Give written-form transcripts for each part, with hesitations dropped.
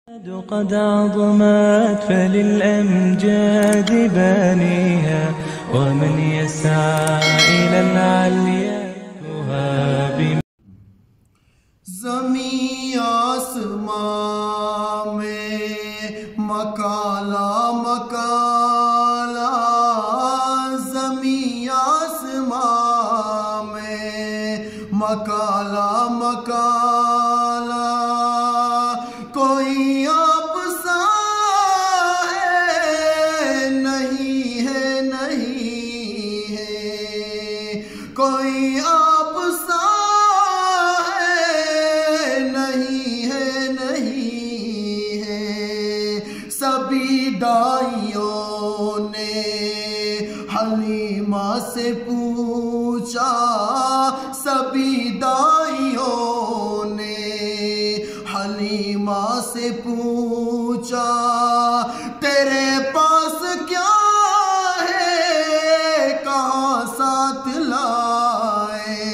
قد عظمت فللأمجاد بانيها ومن يسعى إلى العليا يهاب. زمین آسمان میں مکالا مکالا، زمین آسمان میں مکالا مکالا، کوئی آپ سا ہے نہیں ہے نہیں ہے، کوئی آپ سا سبھی دائیوں نے حلیمہ سے پوچھا، سبھی دائیوں نے حلیمہ سے پوچھا، تیرے پاس کیا ہے کہاں ساتھ لائے،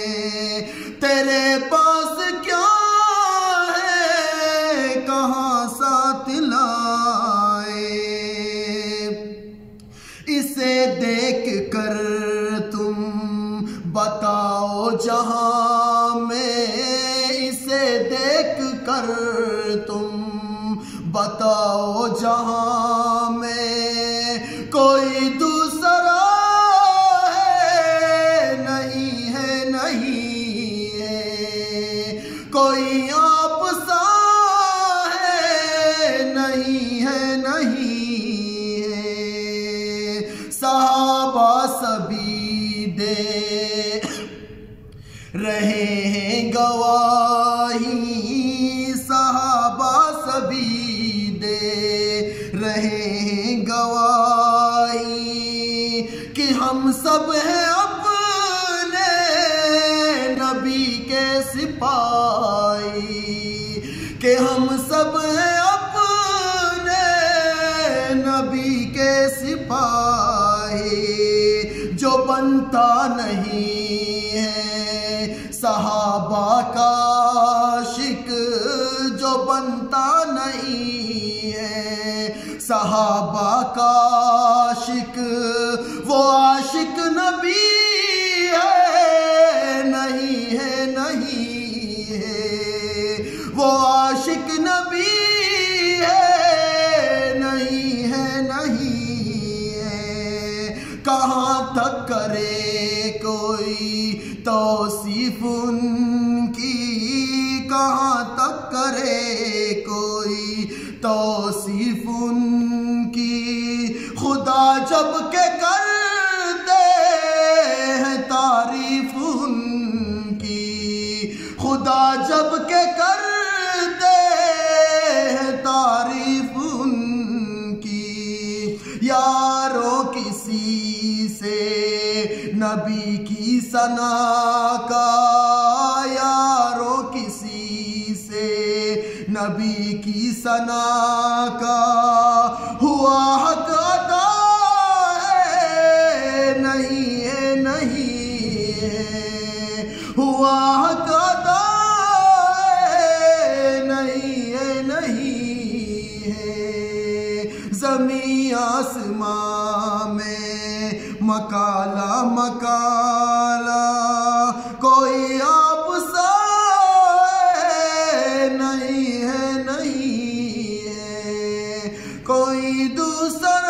تیرے پاس کیا ہے کہاں ساتھ لائے، اسے دیکھ کر تم بتاؤ جہاں میں، اسے دیکھ کر تم بتاؤ جہاں میں، کوئی دوسرا ہے نہیں ہے نہیں ہے، کوئی آپ سا ہے نہیں ہے نہیں ہے، صحابہ سبھی دے رہے ہیں گواہی، صحابہ سبھی دے رہے ہیں گواہی، کہ ہم سب ہیں اپنے نبی کے سپاہی، کہ ہم سب ہیں اپنے نبی کے سپاہی، جو بنتا نہیں ہے صحابہ کا عاشق، جو بنتا نہیں ہے صحابہ کا عاشق، وہ عاشق نبی ہے نہیں ہے نہیں ہے، وہ عاشق نبی ہے نہیں ہے نہیں ہے، کہاں تک کرے کوئی توصیف ان کی، کہاں تک کرے کوئی توصیف ان کی، خدا جب کہ کرتے ہیں تعریف ان کی، خدا جب کہ کرتے ہیں تعریف ان کی، یارو کسی سے نبی کی ثنا کا، یارو کسی سے نبی کی ثنا کا، ہوا حق عطا ہے نہیں ہے نہیں ہے، ہوا حق عطا ہے نہیں ہے نہیں ہے، زمین آسمان میں مکالا مکالا، کوئی آپ سا ہے نہیں ہے نہیں ہے، کوئی دوسرا